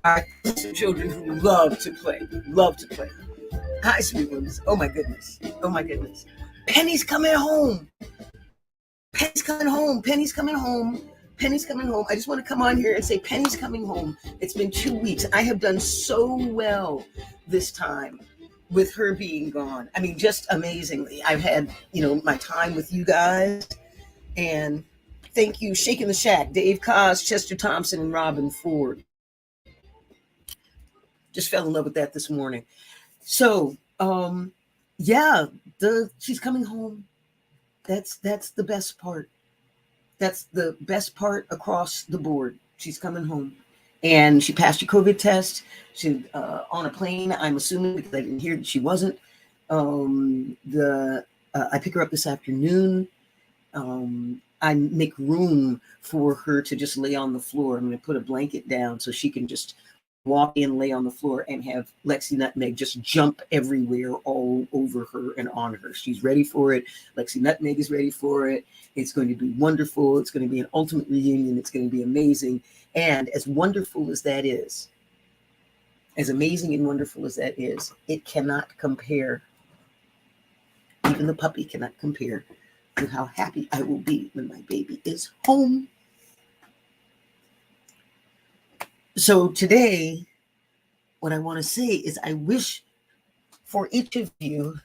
I have some children who love to play, love to play. Hi, sweet ones. Oh my goodness. Oh my goodness. Penny's coming home. Penny's coming home. Penny's coming home. Penny's coming home. I just want to come on here and say Penny's coming home. It's been 2 weeks. I have done so well this time with her being gone. I mean, just amazingly. I've had, my time with you guys. And thank you, Shaking the Shack, Dave Cos, Chester Thompson, and Robin Ford. Just fell in love with that this morning. So, she's coming home. That's the best part. That's the best part across the board. She's coming home, and she passed your COVID test. She on a plane. I'm assuming because I didn't hear that she wasn't. I pick her up this afternoon. I make room for her to just lay on the floor. I'm going to put a blanket down so she can just walk in, lay on the floor, and have Lexi Nutmeg just jump everywhere all over her and on her. She's ready for it. Lexi Nutmeg is ready for it. It's going to be wonderful. It's going to be an ultimate reunion. It's going to be amazing. And as wonderful as that is, as amazing and wonderful as that is, it cannot compare. Even the puppy cannot compare with how happy I will be when my baby is home. So today, what I want to say is I wish for each of you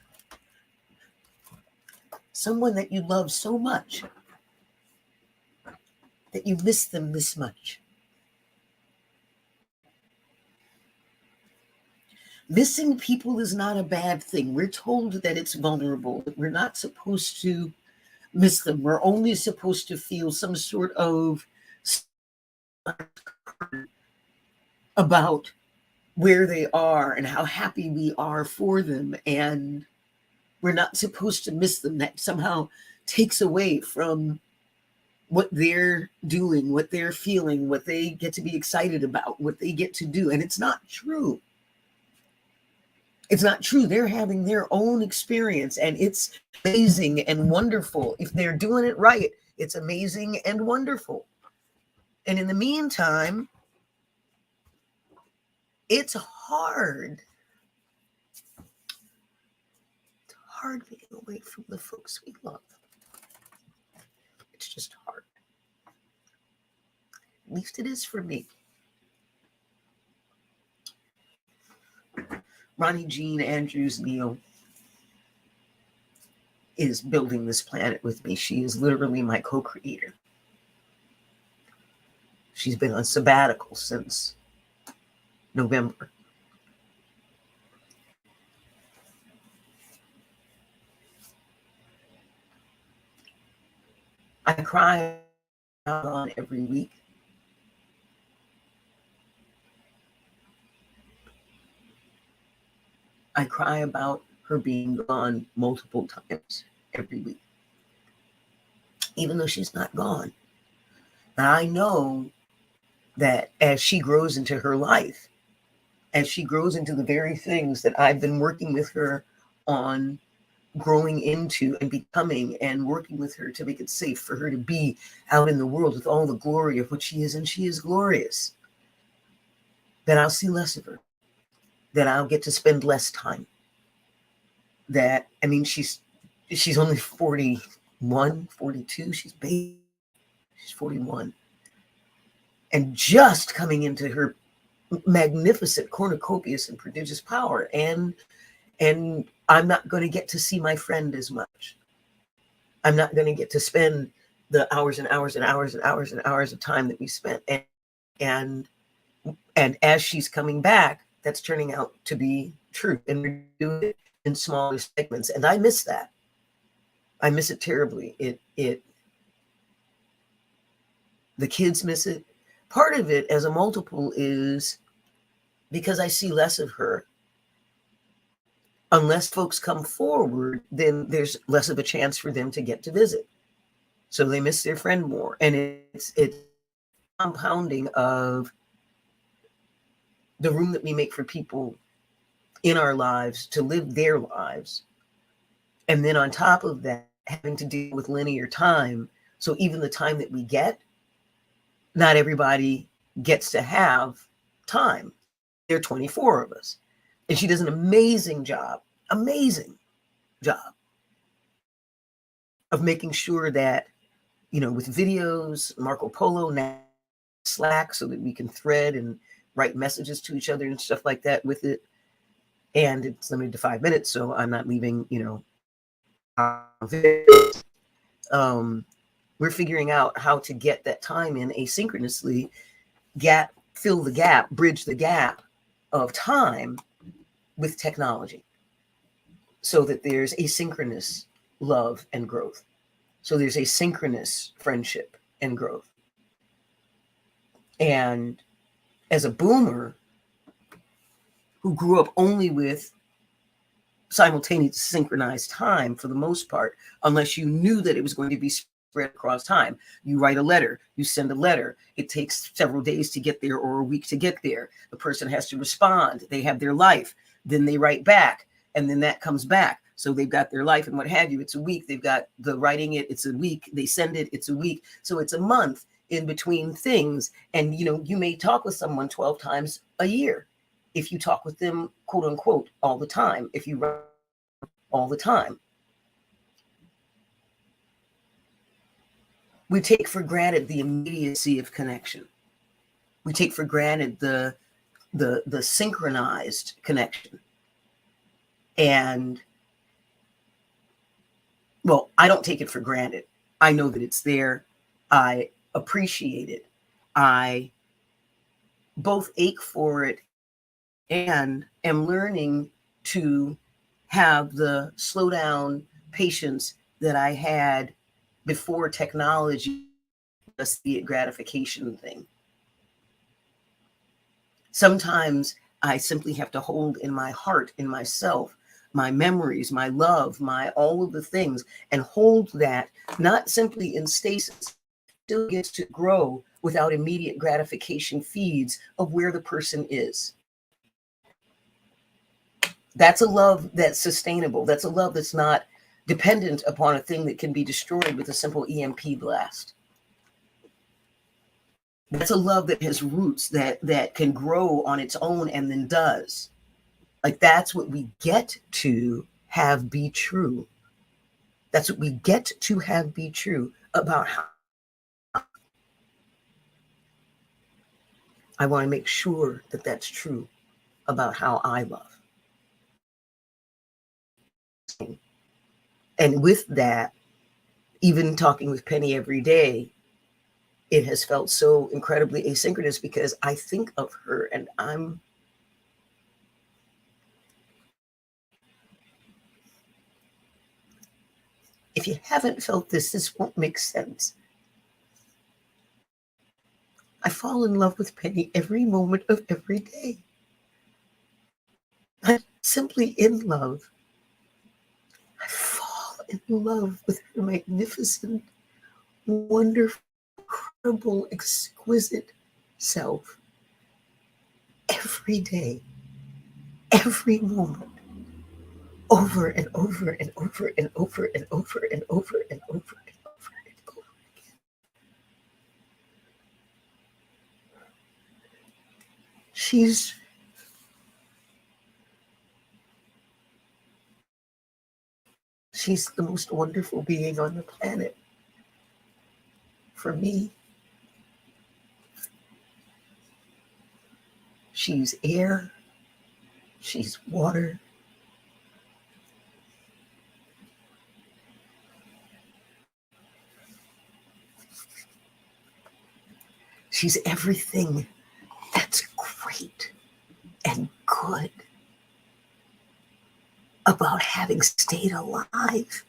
someone that you love so much that you miss them this much. Missing people is not a bad thing. We're told that it's vulnerable. We're not supposed to miss them. We're only supposed to feel some sort of about where they are and how happy we are for them, and we're not supposed to miss them. That somehow takes away from what they're doing, what they're feeling, what they get to be excited about, what they get to do. And it's not true. It's not true. They're having their own experience, and it's amazing and wonderful. If they're doing it right, it's amazing and wonderful. And in the meantime, it's hard. It's hard being away from the folks we love. It's just hard. At least it is for me. Ronnie Jean Andrews Neal is building this planet with me. She is literally my co-creator. She's been on sabbatical since November. I cry on every week. I cry about her being gone multiple times every week, even though she's not gone. Now, I know that as she grows into her life, as she grows into the very things that I've been working with her on growing into and becoming, and working with her to make it safe for her to be out in the world with all the glory of what she is, and she is glorious, that I'll see less of her, that I'll get to spend less time. That, I mean, she's only 41, 42. She's baby. She's 41. And just coming into her magnificent cornucopious and prodigious power. And I'm not going to get to see my friend as much. I'm not going to get to spend the hours and hours and hours and hours and hours of time that we spent. And as she's coming back, that's turning out to be true. And we're doing it in smaller segments. And I miss that. I miss it terribly. The kids miss it. Part of it as a multiple is because I see less of her. Unless folks come forward, then there's less of a chance for them to get to visit. So they miss their friend more. And it's compounding of the room that we make for people in our lives to live their lives. And then on top of that, having to deal with linear time. So even the time that we get, not everybody gets to have time. There are 24 of us. And she does an amazing job of making sure that, with videos, Marco Polo, now Slack, so that we can thread and write messages to each other and stuff like that with it. And it's limited to 5 minutes, so I'm not leaving, we're figuring out how to get that time in asynchronously, fill the gap, bridge the gap of time with technology, so that there's asynchronous love and growth. So there's asynchronous friendship and growth. And as a boomer who grew up only with simultaneous synchronized time for the most part, unless you knew that it was going to be spread across time. You write a letter, you send a letter. It takes several days to get there or a week to get there. The person has to respond. They have their life. Then they write back, and then that comes back. So they've got their life and what have you. It's a week. They've got the writing it. It's a week. They send it. It's a week. So it's a month in between things. And, you may talk with someone 12 times a year if you talk with them, quote unquote, all the time, if you write all the time. We take for granted the immediacy of connection. We take for granted the synchronized connection. And, well, I don't take it for granted. I know that it's there. I appreciate it. I both ache for it and am learning to have the slow down patience that I had before technology, just the gratification thing. Sometimes I simply have to hold in my heart, in myself, my memories, my love, my all of the things, and hold that not simply in stasis, still gets to grow without immediate gratification feeds of where the person is. That's a love that's sustainable. That's a love that's not dependent upon a thing that can be destroyed with a simple EMP blast. That's a love that has roots that can grow on its own and then does. Like, that's what we get to have be true. That's what we get to have be true about how I want to make sure that that's true about how I love. And with that, even talking with Penny every day, it has felt so incredibly asynchronous because I think of her and if you haven't felt this won't make sense. I fall in love with Penny every moment of every day. I'm simply in love. I fall in love with her magnificent, wonderful, incredible, exquisite self every day, every moment, over and over and over and over and over and over and over and over and over again. She's the most wonderful being on the planet for me. She's air. She's water. She's everything that's great and good about having stayed alive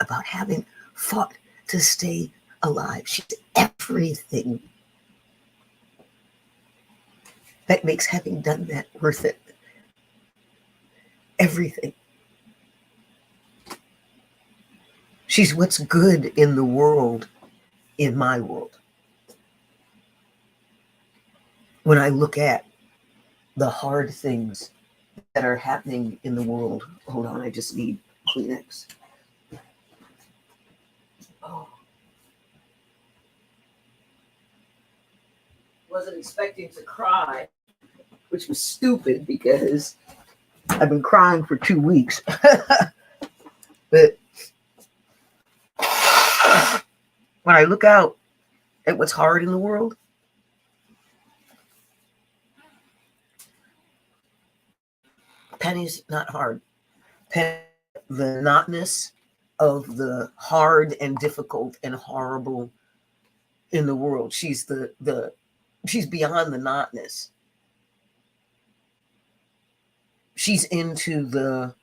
about having fought to stay alive. She's everything that makes having done that worth it. Everything. She's what's good in the world, in my world. When I look at the hard things that are happening in the world, hold on, I just need Kleenex. Oh. Wasn't expecting to cry, which was stupid because I've been crying for 2 weeks. But when I look out at what's hard in the world, Penny's not hard. Penny, the notness of the hard and difficult and horrible in the world. She's she's beyond the notness. She's into the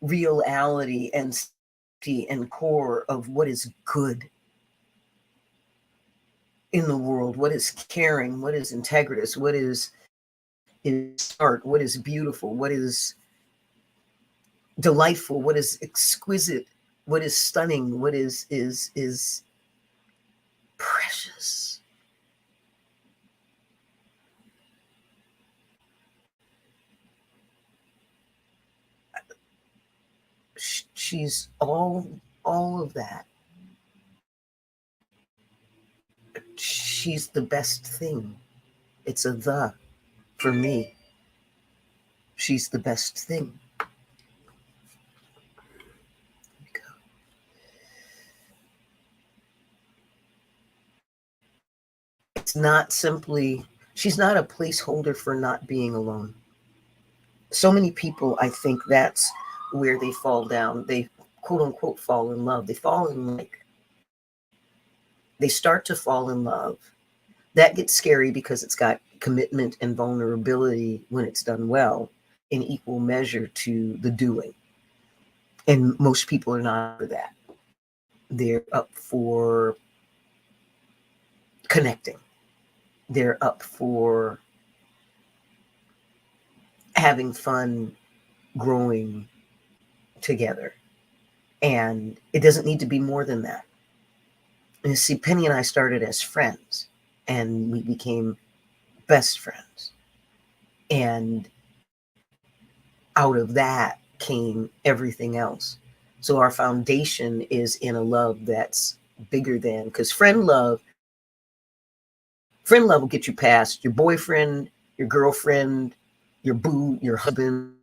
reality and core of what is good in the world, what is caring, what is integritous, what is art, what is beautiful, what is delightful, what is exquisite, what is stunning, what is precious. She's all of that. She's the best thing. It's a the for me. She's the best thing. It's not simply, she's not a placeholder for not being alone. So many people, I think that's where they fall down. They quote unquote fall in love. They fall in like, they start to fall in love. That gets scary because it's got commitment and vulnerability when it's done well in equal measure to the doing. And most people are not for that. They're up for connecting. They're up for having fun, growing together. And it doesn't need to be more than that. And you see, Penny and I started as friends, and we became best friends. And out of that came everything else. So our foundation is in a love that's bigger than, because friend love will get you past your boyfriend, your girlfriend, your boo, your husband,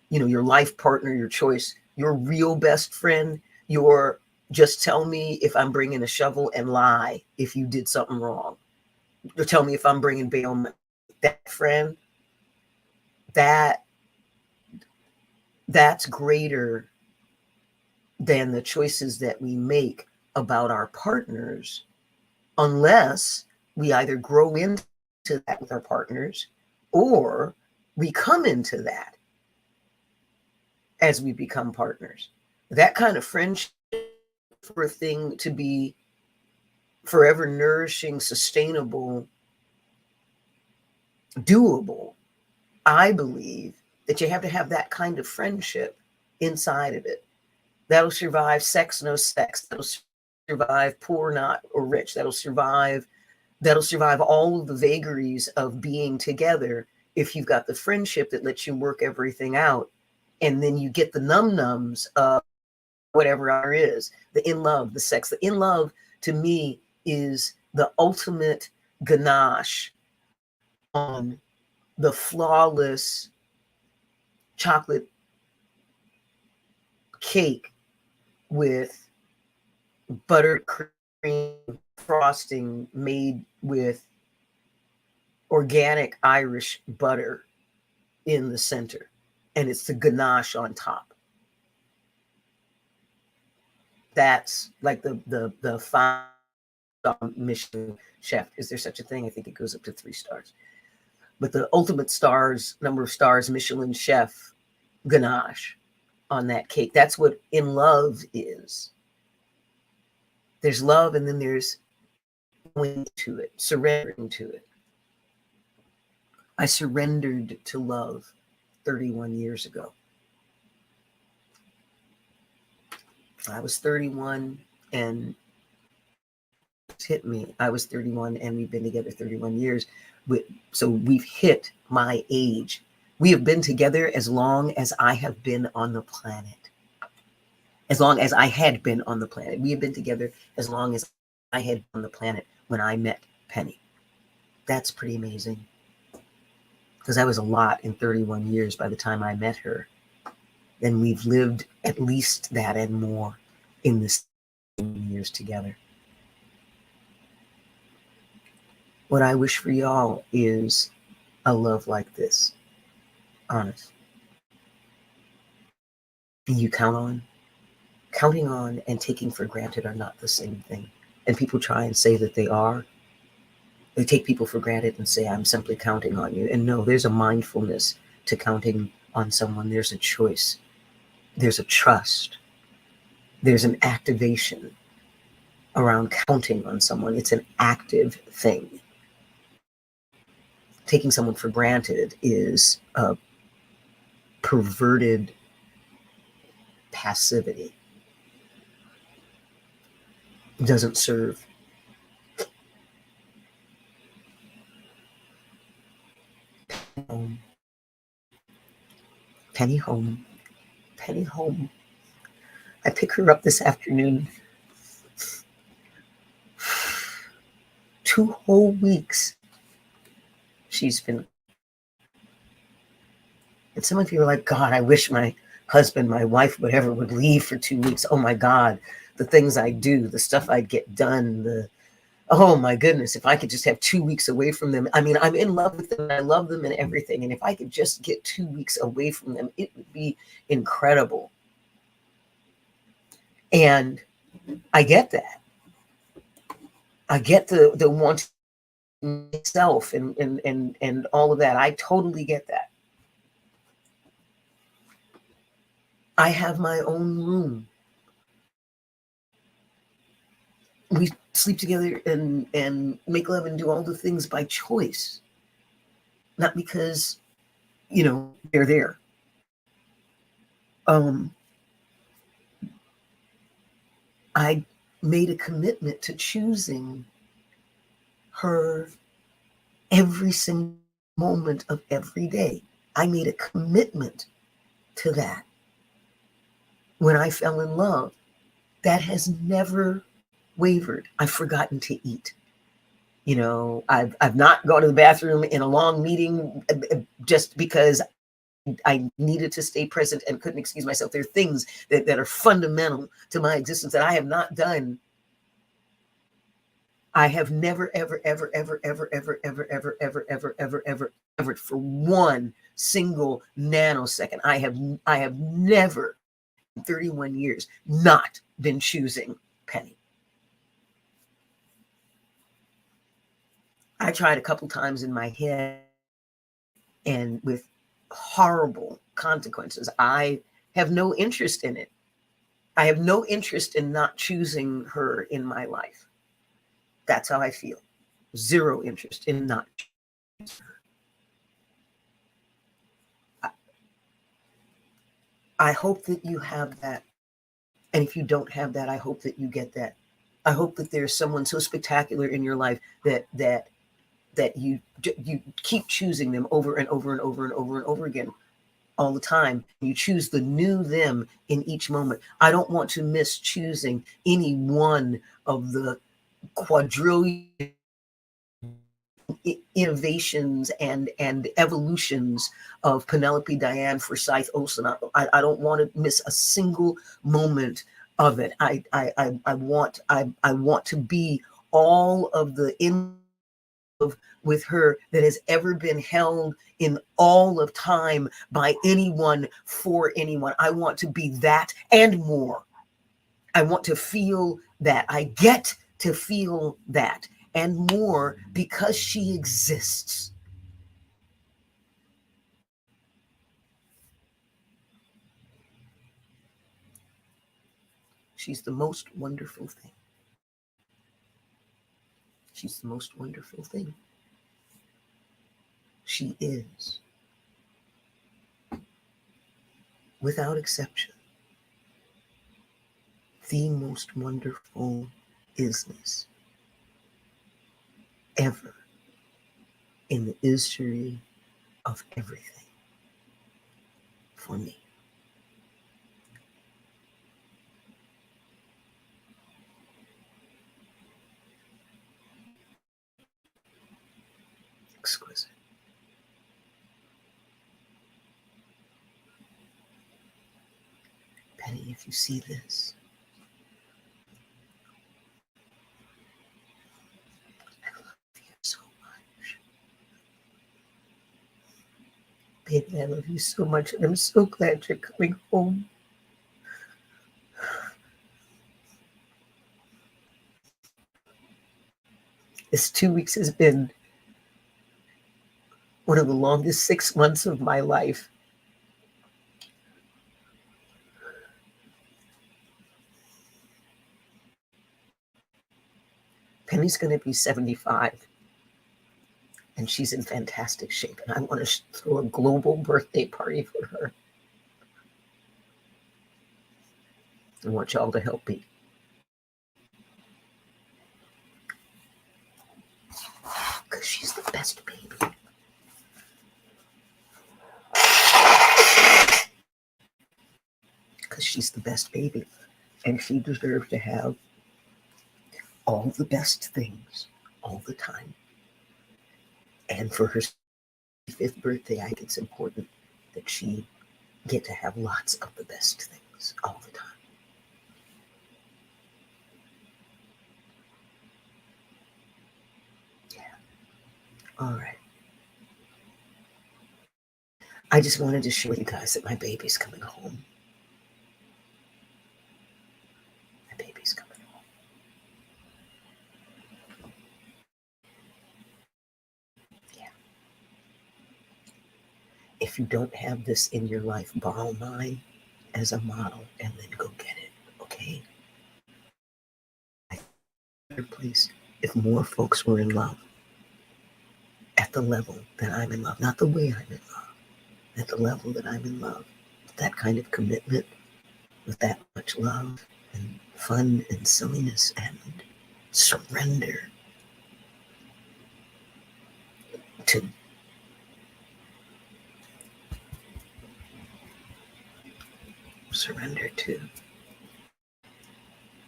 your life partner, your choice. Your real best friend, your just tell me if I'm bringing a shovel and lie if you did something wrong. Or tell me if I'm bringing bailment. That friend, that's greater than the choices that we make about our partners, unless we either grow into that with our partners or we come into that as we become partners. That kind of friendship, for a thing to be forever nourishing, sustainable, doable, I believe that you have to have that kind of friendship inside of it. That'll survive sex, no sex. That'll survive poor, not or rich. That'll survive all of the vagaries of being together if you've got the friendship that lets you work everything out. And then you get the num-nums of whatever there is, the in love, the sex. The in love, to me, is the ultimate ganache on the flawless chocolate cake with buttercream frosting made with organic Irish butter in the center. And it's the ganache on top. That's like the 5-star Michelin chef. Is there such a thing? I think it goes up to 3 stars. But the ultimate number of stars, Michelin chef ganache on that cake. That's what in love is. There's love, and then there's going to it, surrendering to it. I surrendered to love 31 years ago. I was 31 and it hit me. I was 31 and we've been together 31 years. So we've hit my age. We have been together as long as I have been on the planet. As long as I had been on the planet. We have been together as long as I had been on the planet when I met Penny. That's pretty amazing. Because I was a lot in 31 years by the time I met her. And we've lived at least that and more in this years together. What I wish for y'all is a love like this. Honest. You count on. Counting on and taking for granted are not the same thing. And people try and say that they are. They take people for granted and say, I'm simply counting on you. And no, there's a mindfulness to counting on someone. There's a choice. There's a trust. There's an activation around counting on someone. It's an active thing. Taking someone for granted is a perverted passivity. It doesn't serve. Home. Penny home. Penny home. I pick her up this afternoon. 2 whole weeks she's been. And some of you are like, God, I wish my husband, my wife, whatever, would leave for 2 weeks. Oh my God, the things I do, the stuff I'd get done, oh my goodness, if I could just have 2 weeks away from them. I mean, I'm in love with them. I love them and everything. And if I could just get 2 weeks away from them, it would be incredible. And I get that. I get the want myself and all of that. I totally get that. I have my own room. We sleep together and make love and do all the things by choice. Not because, they're there. I made a commitment to choosing her every single moment of every day. I made a commitment to that. When I fell in love, that has never wavered. I've forgotten to eat. I've not gone to the bathroom in a long meeting just because I needed to stay present and couldn't excuse myself. There are things that are fundamental to my existence that I have not done. I have never, ever, ever, ever, ever, ever, ever, ever, ever, ever, ever, ever, ever, for one single nanosecond. I have never in 31 years not been choosing Penny. I tried a couple times in my head and with horrible consequences. I have no interest in it. I have no interest in not choosing her in my life. That's how I feel. Zero interest in not choosing her. I hope that you have that. And if you don't have that, I hope that you get that. I hope that there's someone so spectacular in your life that you keep choosing them over and over and over and over and over again all the time. You choose the new them in each moment. I don't want to miss choosing any one of the quadrillion innovations and evolutions of Penelope, Diane, Forsyth, Olsen. I don't want to miss a single moment of it. I want to be all of the with her that has ever been held in all of time by anyone for anyone. I want to be that and more. I want to feel that. I get to feel that and more because she exists. She's the most wonderful thing. She's the most wonderful thing. She is, without exception, the most wonderful isness ever in the history of everything for me. Exquisite. Penny, if you see this, I love you so much. Baby, I love you so much, and I'm so glad you're coming home. This 2 weeks has been one of the longest 6 months of my life. Penny's going to be 75, and she's in fantastic shape, and I want to throw a global birthday party for her. I want y'all to help me. Because she's the best baby. Because she's the best baby. And she deserves to have all the best things all the time. And for her 5th birthday, I think it's important that she get to have lots of the best things all the time. Yeah. All right. I just wanted to show you guys that my baby's coming home. My baby's coming home. Yeah. If you don't have this in your life, borrow mine as a model and then go get it, okay? Please, if more folks were in love at the level that I'm in love, not the way I'm in love, at the level that I'm in love, with that kind of commitment, with that much love and fun and silliness and surrender to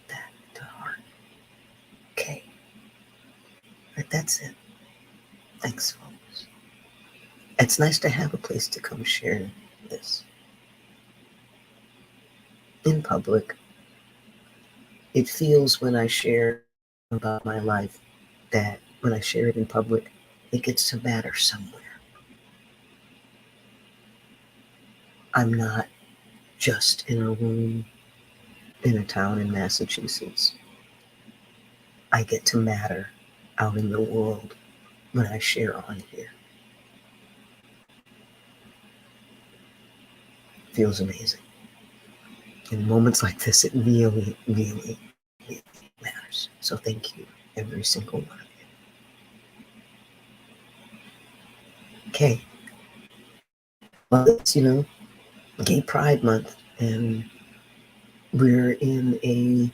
that to heart. Okay. But that's it. Thanks, folks. It's nice to have a place to come share this in public. It feels when I share about my life that when I share it in public, it gets to matter somewhere. I'm not just in a room in a town in Massachusetts. I get to matter out in the world when I share on here. It feels amazing. In moments like this, it really, really, really matters. So thank you, every single one of you. Okay. Well, it's, Gay Pride Month, and we're in a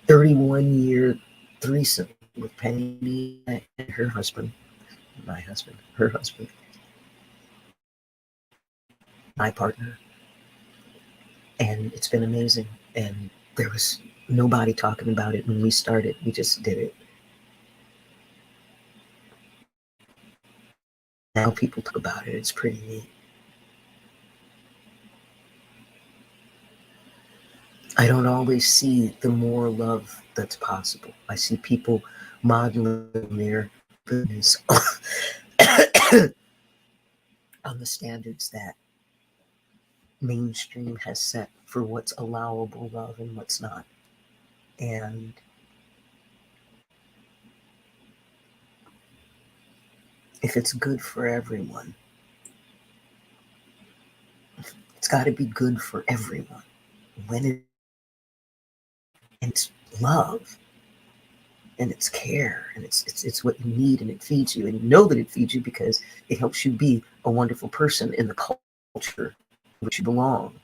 31-year threesome with Penny and her husband, my husband, her husband, my partner. And it's been amazing. And there was nobody talking about it when we started. We just did it. Now people talk about it. It's pretty neat. I don't always see the more love that's possible. I see people modeling their goodness on the standards that mainstream has set for what's allowable love and what's not. And if it's good for everyone, it's got to be good for everyone. When And it's love, and it's care, and it's what you need, and it feeds you, and you know that it feeds you because it helps you be a wonderful person in the culture in which you belong,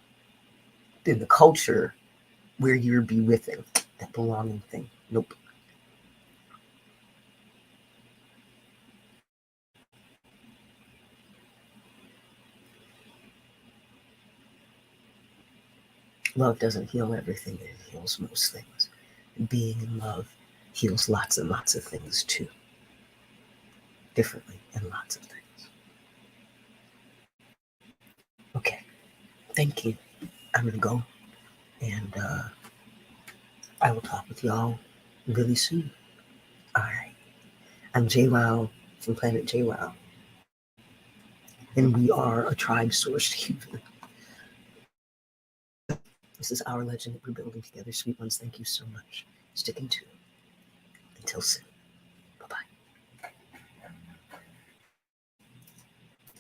in the culture where you're be within that belonging thing. Nope. Love doesn't heal everything, it heals most things. Being in love heals lots and lots of things too, differently, and lots of things. Okay, thank you. I'm gonna go, and I will talk with y'all really soon. All right. I'm JWoww from Planet JWoww, and we are a tribe sourced human. This is our legend that we're building together. Sweet ones, thank you so much. Sticking to it. Until soon.